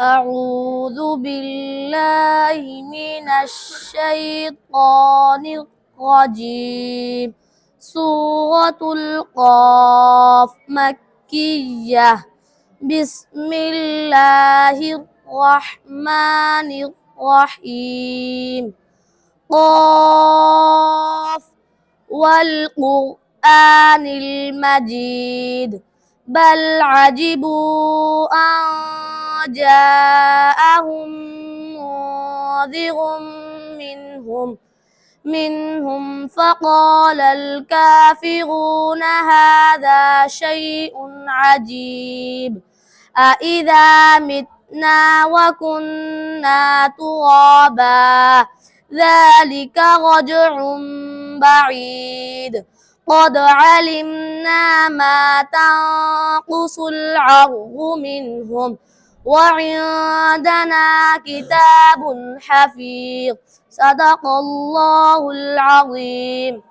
أعوذ بالله من الشيطان الرجيم. سورة القاف مكية. بسم الله الرحمن الرحيم. قاف والقرآن المجيد. بل عجبوا أن جاءهم منذر منهم فقال الكافرون هذا شيء عجيب. أإذا متنا وكنا ترابا ذلك رجع بعيد. قد علمنا ما تنقص الأرض منهم وعندنا كتاب حفيظ. صدق الله العظيم.